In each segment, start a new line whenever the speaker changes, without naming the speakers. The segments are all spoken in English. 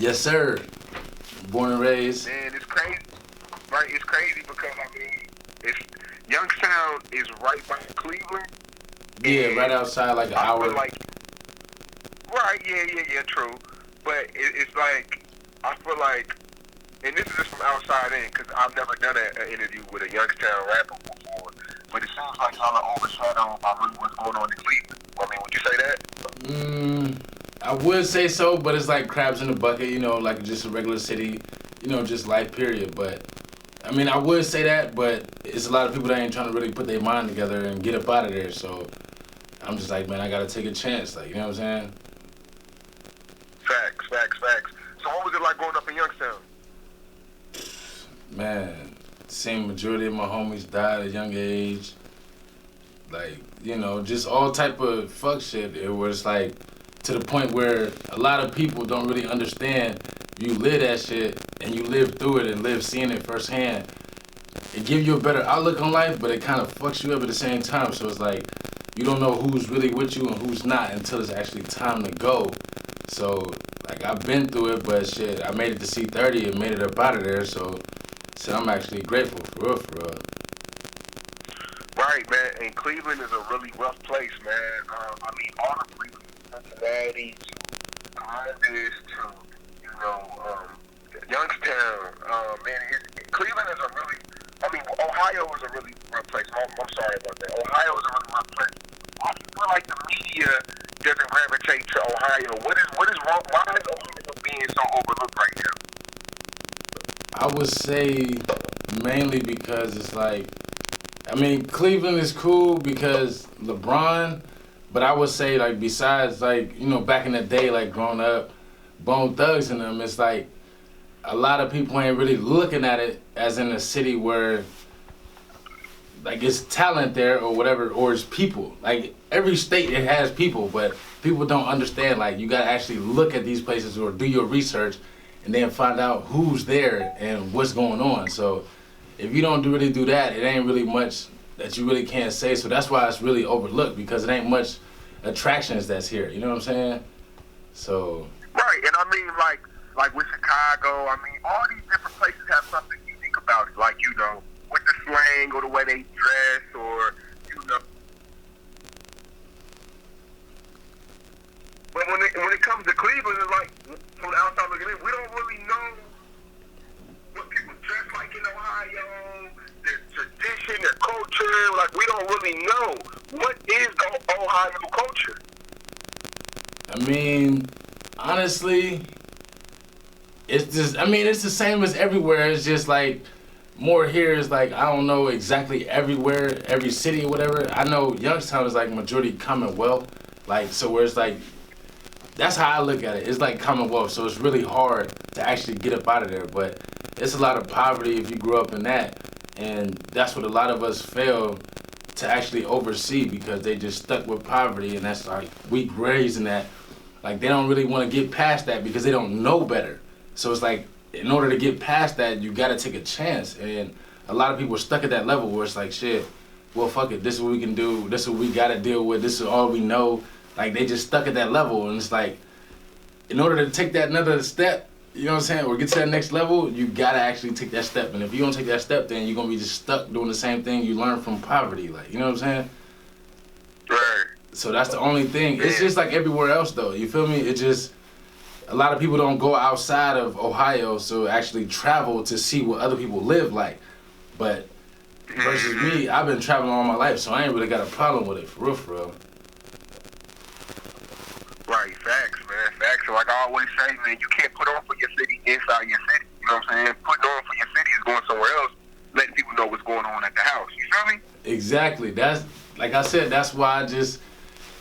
Yes, sir. Born and raised.
Man, it's crazy, right? It's crazy because it's Youngstown is right by Cleveland,
Yeah, right
and
outside, like an
I
hour.
feel like right, yeah, true. But it's like I feel like, and this is just from outside in because I've never done an interview with a Youngstown rapper before. But it seems like y'all are overshadowed by really what's going on in Cleveland. I mean, would you say that?
I would say so, but it's like crabs in the bucket, like just a regular city, just life period. But I mean, I would say that, but it's a lot of people that ain't trying to really put their mind together and get up out of there. So I'm just like, man, I gotta take a chance. Like, you know what I'm saying?
Facts. So what was it like growing up in Youngstown?
Man, same majority of my homies died at a young age. Like, just all type of fuck shit. It was like to the point where a lot of people don't really understand. You live that shit and you live through it and live seeing it firsthand. It gives you a better outlook on life, but it kind of fucks you up at the same time. So it's like you don't know who's really with you and who's not until it's actually time to go. So like I've been through it, but shit, I made it to C30 and made it up out of there. So I'm actually grateful for real.
Right, man. And Cleveland is a really rough place, man. All of Cleveland, Cincinnati to Columbus to Youngstown. Cleveland is a really. Ohio is a really rough place. I'm sorry about that. Ohio is a really rough place. I feel like the media doesn't gravitate to Ohio. What is wrong? Why is Ohio being so overlooked right now?
I would say mainly because it's like, Cleveland is cool because LeBron, but I would say like besides like, back in the day, like growing up, Bone Thugs and them, it's like a lot of people ain't really looking at it as in a city where like it's talent there or whatever, or it's people. Like every state it has people, but people don't understand like you gotta actually look at these places or do your research and then find out who's there and what's going on. So if you don't really do that, it ain't really much that you really can't say. So that's why it's really overlooked because it ain't much attractions that's here. You know what I'm saying? So
right, and like with Chicago, all these different places have something unique about it. Like with the slang or the way they dress, or But when it comes to Cleveland, it's like from the outside looking in, we don't really know what people dress like in Ohio, their tradition, their culture. Like we don't really know what is the Ohio culture.
Honestly, it's just, it's the same as everywhere. It's just like more here is like, I don't know exactly everywhere, every city or whatever. I know Youngstown is like majority Commonwealth. Like, so where it's like, that's how I look at it. It's like Commonwealth, so it's really hard to actually get up out of there. But it's a lot of poverty if you grew up in that. And that's what a lot of us fail to actually oversee because they just stuck with poverty. And that's like weak raised in that. Like they don't really want to get past that because they don't know better. So it's like, in order to get past that, you got to take a chance. And a lot of people are stuck at that level where it's like, shit, well, fuck it. This is what we can do. This is what we got to deal with. This is all we know. Like, they just stuck at that level. And it's like, in order to take that another step, you know what I'm saying, or get to that next level, you got to actually take that step. And if you don't take that step, then you're going to be just stuck doing the same thing you learned from poverty. Like, you know what I'm saying?
Right.
So that's the only thing. It's just like everywhere else, though. You feel me? It just, a lot of people don't go outside of Ohio, so actually travel to see what other people live like. But versus me, I've been traveling all my life, so I ain't really got a problem with it, for real.
Right, facts, man, facts. So like I always say, man, you can't put on for your city inside your city. You know what I'm saying? Putting on for your city is going somewhere else, letting people know what's going on at the house. You feel me?
Exactly. That's, like I said, that's why I just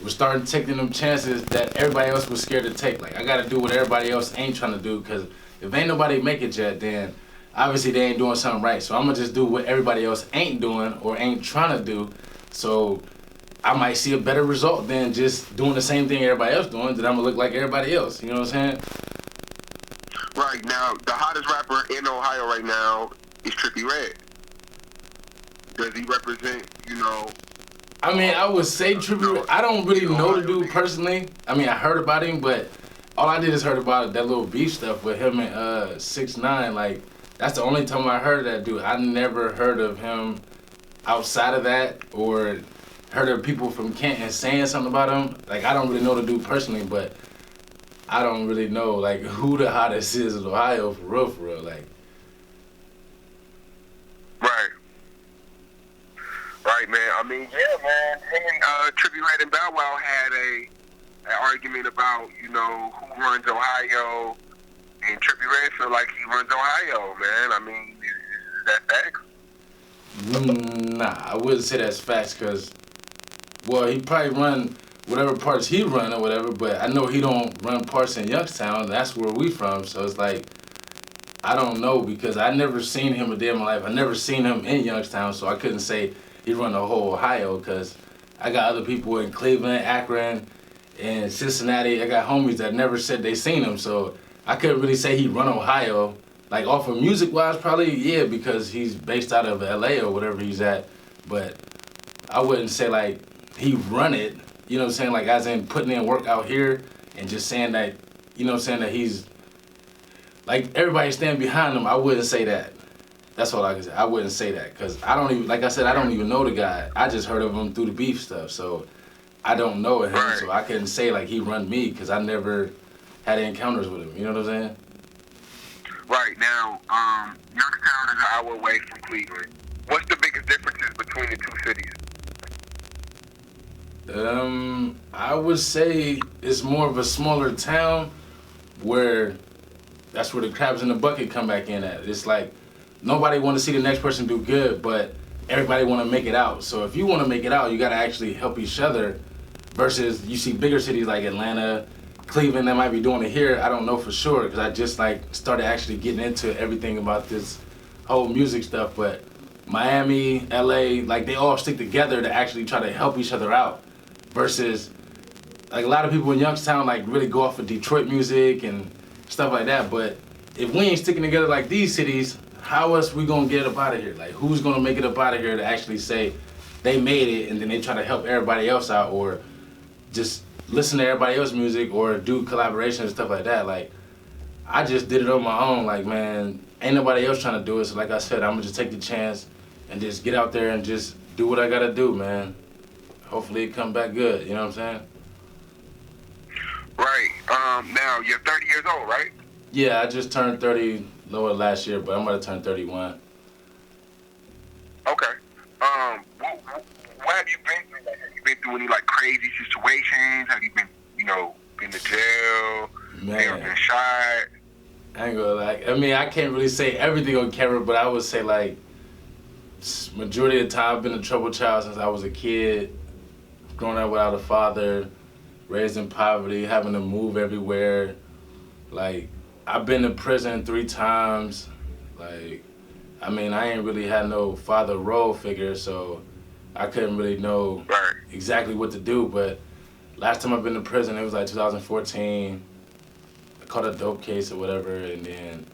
was starting taking them chances that everybody else was scared to take. Like, I got to do what everybody else ain't trying to do, because if ain't nobody make it yet, then obviously they ain't doing something right. So I'm going to just do what everybody else ain't doing or ain't trying to do. So I might see a better result than just doing the same thing everybody else doing, that I'm going to look like everybody else. You know what I'm saying?
Right. Now, the hottest rapper in Ohio right now is Trippie Redd. Does he represent,
I mean, I would say Trippie Redd. I don't really know the dude personally. I mean, I heard about him, but all I did is heard about that little beef stuff with him and 6ix9ine. Like, that's the only time I heard of that dude. I never heard of him outside of that, or heard of people from Canton saying something about him. Like, I don't really know the dude personally, but I don't really know like who the hottest is in Ohio for real. Like,
Right. Right, man. I mean, yeah, man. Him and Trippie Redd and Bow Wow had an argument about, you know, who runs Ohio, and Trippie Redd feel like he runs Ohio, man. I mean, is that facts?
nah, I wouldn't say that's facts, because, well, he probably run whatever parts he run or whatever, but I know he don't run parts in Youngstown. That's where we from, so it's like, I don't know, because I never seen him a day in my life. I never seen him in Youngstown, so I couldn't say he run the whole Ohio, because I got other people in Cleveland, Akron, and Cincinnati. I got homies that never said they seen him, so I couldn't really say he run Ohio. Like, off of music-wise, probably, yeah, because he's based out of LA or whatever he's at, but I wouldn't say, like, he run it, you know what I'm saying, like, as in putting in work out here and just saying that, you know what I'm saying, that he's, like, everybody stand behind him. I wouldn't say that. That's all I can say. I wouldn't say that, because I don't even, like I said, I don't even know the guy. I just heard of him through the beef stuff, so I don't know him,
Right.
so I couldn't say, like, he run me, because I never had encounters with him, you know what I'm saying?
Right. Now, Youngstown is an hour away from Cleveland. What's the biggest differences between the two cities?
I would say it's more of a smaller town, where that's where the crabs in the bucket come back in at. It's like nobody want to see the next person do good, but everybody want to make it out. So if you want to make it out, you got to actually help each other, versus you see bigger cities like Atlanta, Cleveland that might be doing it here. I don't know for sure, because I just like started actually getting into everything about this whole music stuff. But Miami, LA, like, they all stick together to actually try to help each other out, versus like a lot of people in Youngstown like really go off of Detroit music and stuff like that. But if we ain't sticking together like these cities, how else we gonna get up out of here? Like, who's gonna make it up out of here to actually say they made it, and then they try to help everybody else out, or just listen to everybody else's music, or do collaborations and stuff like that? Like, I just did it on my own. Like, man, ain't nobody else trying to do it. So like I said, I'm gonna just take the chance and just get out there and just do what I gotta do, man. Hopefully it come back good, you know what I'm saying?
Right. Now, you're 30 years old, right?
Yeah, I just turned 30 lower last year, but I'm about to turn 31.
Okay. What have you been through? Like, have you been through any, like, crazy situations? Have you been, you know, been to jail?
Man.
Ever been shot?
I ain't gonna lie. I mean, I can't really say everything on camera, but I would say, like, majority of the time I've been a troubled child since I was a kid. Growing up without a father, raised in poverty, having to move everywhere. Like, I've been to prison 3 times. Like, I mean, I ain't really had no father role figure, so I couldn't really know
Right.
exactly what to do. But last time I've been to prison, it was like 2014. I caught a dope case or whatever, and then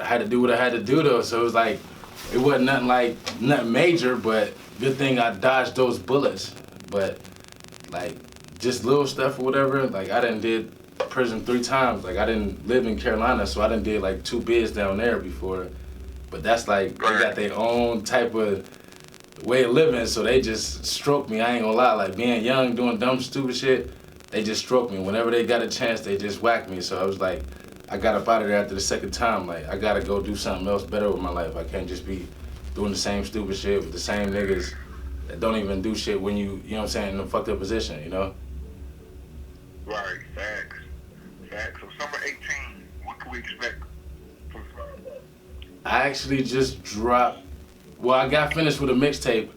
I had to do what I had to do, though. So it was like, it wasn't nothing major, but good thing I dodged those bullets. But like, just little stuff or whatever, like, I done did prison 3 times. Like, I didn't live in Carolina, so I done did like 2 bids down there before. But that's like, they got their own type of way of living, so they just stroke me. I ain't gonna lie, like, being young, doing dumb, stupid shit, they just stroke me. Whenever they got a chance, they just whack me. So I was like, I got up out of there after the 2nd time. Like, I gotta go do something else better with my life. I can't just be doing the same stupid shit with the same niggas that don't even do shit when you know what I'm saying, in a fucked up position, you know?
Right. Facts. So summer 18, what can we expect from
I actually just dropped, well, I got finished with a mixtape,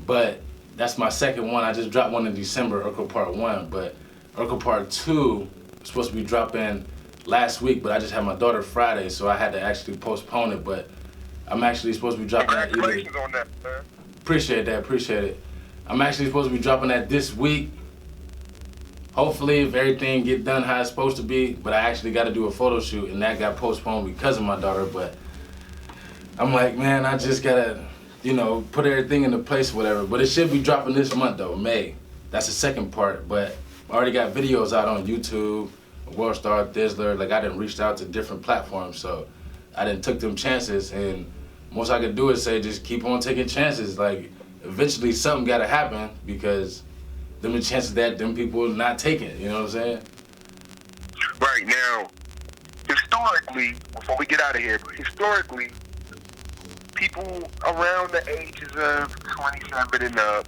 but that's my 2nd one. I just dropped one in December, Urkel Part 1, but Urkel Part 2 was supposed to be dropping last week, but I just had my daughter Friday, so I had to actually postpone it. But I'm actually supposed to be dropping that
Congratulations on that, man.
Appreciate it. I'm actually supposed to be dropping that this week. Hopefully, if everything get done how it's supposed to be, but I actually got to do a photo shoot, and that got postponed because of my daughter. But I'm like, man, I just gotta, you know, put everything into place, whatever. But it should be dropping this month though, May. That's the 2nd part. But I already got videos out on YouTube, Worldstar, Thizzler. Like I didn't reached out to different platforms, so I didn't took them chances. And most I could do is say just keep on taking chances. Like eventually something got to happen because them the chances that them people not taking. You know what I'm saying?
Right now, historically, before we get out of here, but historically, people around the ages of 27 and up,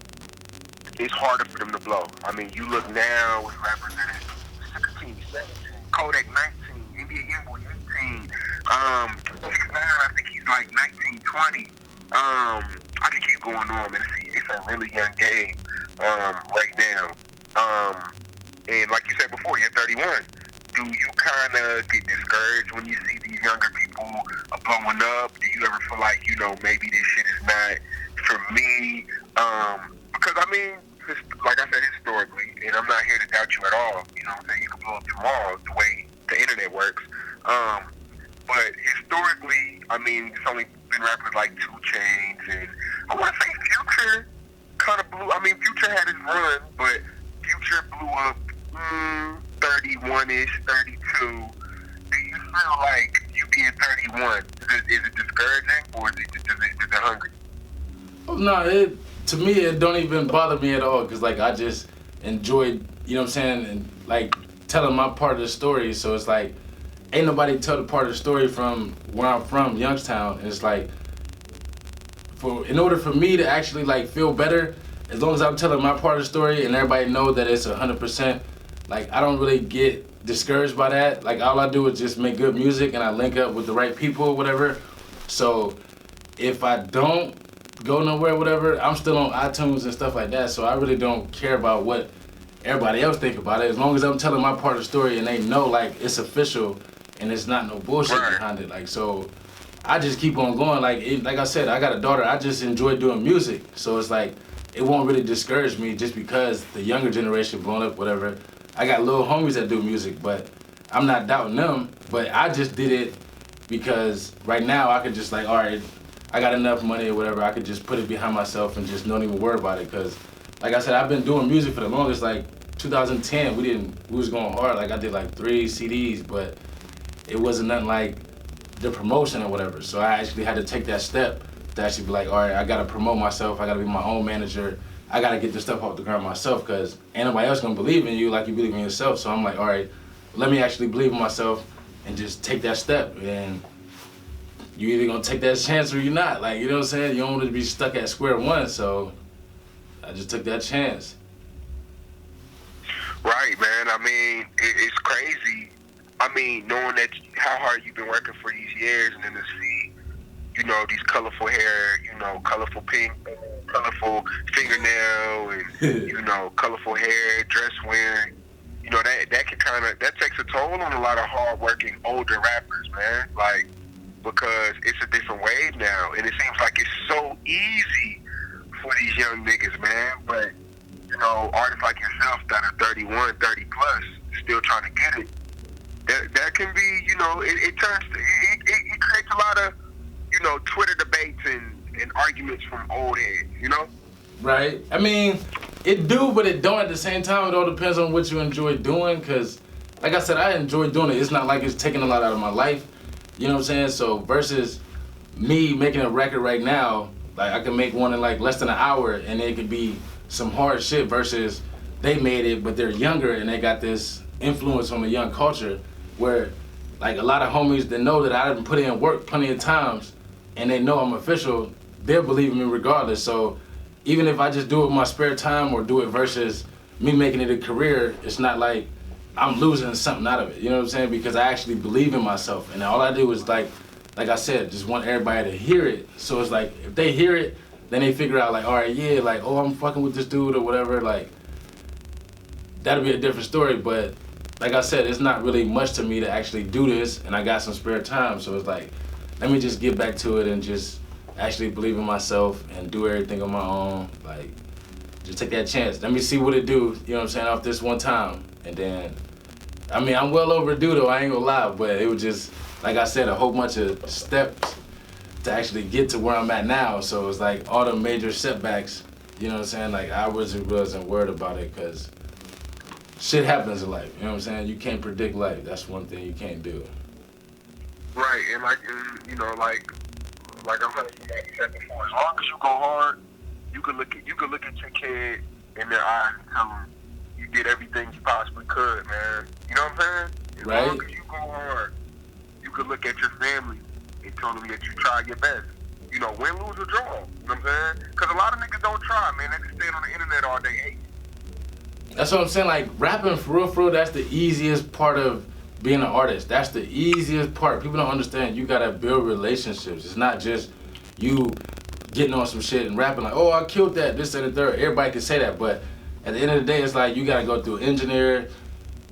it's harder for them to blow. I mean, you look now with represented 16, 17, Kodak 19, NBA Youngboy 18, 6ix9ine, I think he's like 19, 20. I can keep going on, man. It's a really young game right now. And like you said before, you're 31. Do you kind of get discouraged when you see these younger people blowing up? Do you ever feel like, maybe this shit is not for me? Because, I mean, like I said, historically, and I'm not here to doubt you at all, you know what I'm saying? You can blow up tomorrow the way the internet works. But historically, I mean, it's only been rappers like 2 Chainz, and I want to say Future kind of blew. I mean, Future had his run, but Future blew up 31-ish, 32. Do you feel like you being 31, is it discouraging, or is it hungry?
No, to me, it don't even bother me at all, because, like, I just enjoy, you know what I'm saying, and, like, telling my part of the story, so it's like, ain't nobody tell the part of the story from where I'm from, Youngstown, and it's like, in order for me to actually, like, feel better, as long as I'm telling my part of the story and everybody know that it's 100%, like, I don't really get discouraged by that. Like, all I do is just make good music and I link up with the right people or whatever. So if I don't go nowhere or whatever, I'm still on iTunes and stuff like that. So I really don't care about what everybody else think about it. As long as I'm telling my part of the story and they know, like, it's official and it's not no bullshit behind it. Like, so I just keep on going. Like I said, I got a daughter. I just enjoy doing music. So it's like, it won't really discourage me just because the younger generation blown up, whatever. I got little homies that do music, but I'm not doubting them. But I just did it because right now I could just like, all right, I got enough money or whatever. I could just put it behind myself and just don't even worry about it. Because, like I said, I've been doing music for the longest. Like 2010, we was going hard. Like I did like 3 CDs, but it wasn't nothing like the promotion or whatever. So I actually had to take that step to actually be like, all right, I gotta promote myself. I gotta be my own manager. I gotta get this stuff off the ground myself, because ain't nobody else gonna believe in you like you believe in yourself. So I'm like, all right, let me actually believe in myself and just take that step. And you either gonna take that chance or you're not. Like, you know what I'm saying? You don't want to be stuck at square one. So I just took that chance.
Right, man. I mean, it's crazy. I mean, knowing that how hard you've been working for these years, and then to see, these colorful hair, colorful pink, colorful fingernail, and colorful hair, dress wearing. That takes a toll on a lot of hard-working older rappers, man. Like, because it's a different wave now, and it seems like it's so easy for these young niggas, man. But artists like yourself that are 31, 30 plus, still trying to get it. That can be, it creates a lot of, Twitter debates and arguments from old heads,
Right. I mean, it do, but it don't at the same time. It all depends on what you enjoy doing, because, like I said, I enjoy doing it. It's not like it's taking a lot out of my life, you know what I'm saying? So versus me making a record right now, like I can make one in like less than an hour and it could be some hard shit, versus they made it, but they're younger and they got this influence on the young culture where like a lot of homies that know that I done put in work plenty of times and they know I'm official, they'll believe in me regardless. So even if I just do it in my spare time or do it versus me making it a career, it's not like I'm losing something out of it, you know what I'm saying? Because I actually believe in myself, and all I do is like I said, just want everybody to hear it. So it's like, if they hear it, then they figure out like, all right, yeah, like, oh, I'm fucking with this dude or whatever, like, that'll be a different story. But like I said, it's not really much to me to actually do this, and I got some spare time, so it's like, let me just get back to it and just actually believe in myself and do everything on my own. Like, just take that chance. Let me see what it do, you know what I'm saying, off this one time. And then, I mean, I'm well overdue though, I ain't gonna lie, but it was just, like I said, a whole bunch of steps to actually get to where I'm at now. So it's like all the major setbacks, you know what I'm saying? Like, I wasn't worried about it, because shit happens in life. You know what I'm saying? You can't predict life. That's one thing you can't do.
Right, and like I'm gonna said before, as long as you go hard, you can look at your kid in their eyes and tell them you did everything you possibly could, man. You know what I'm saying? As long as you go hard, you can look at your family and tell them that you tried your best. You know, win, lose, or draw. You know what I'm saying? Because a lot of niggas don't try, man. They just stand on the internet all day hating.
That's what I'm saying. Like, rapping for real, that's the easiest part of being an artist. That's the easiest part. People don't understand. You gotta build relationships. It's not just you getting on some shit and rapping like, oh, I killed that, this and the third. Everybody can say that, but at the end of the day, it's like you gotta go through an engineer.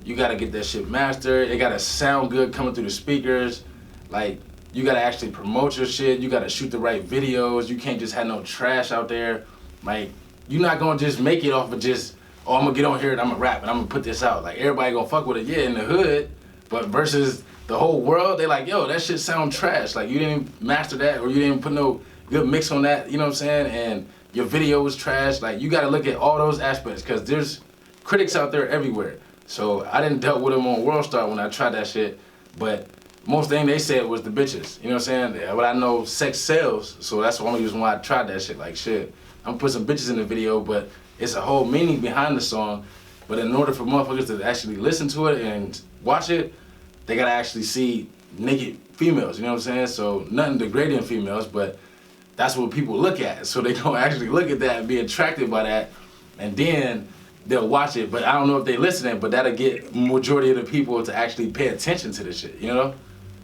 You gotta get that shit mastered. It gotta sound good coming through the speakers. Like, you gotta actually promote your shit. You gotta shoot the right videos. You can't just have no trash out there. Like, you're not gonna just make it off of just, oh, I'm gonna get on here and I'm gonna rap and I'm gonna put this out. Like, everybody gonna fuck with it, yeah, in the hood, but versus the whole world, they like, yo, that shit sound trash. Like, you didn't master that, or you didn't put no good mix on that, you know what I'm saying? And your video was trash. Like, you gotta look at all those aspects, because there's critics out there everywhere. So I didn't dealt with them on World Star when I tried that shit, but most thing they said was the bitches, you know what I'm saying? But I know sex sells, so that's the only reason why I tried that shit. Like, shit, I'm gonna put some bitches in the video, but it's a whole meaning behind the song. But in order for motherfuckers to actually listen to it and watch it, they gotta actually see naked females, you know what I'm saying? So nothing degrading females, but that's what people look at. So they gonna actually look at that and be attracted by that, and then they'll watch it. But I don't know if they listening, but that'll get majority of the people to actually pay attention to this shit, you know?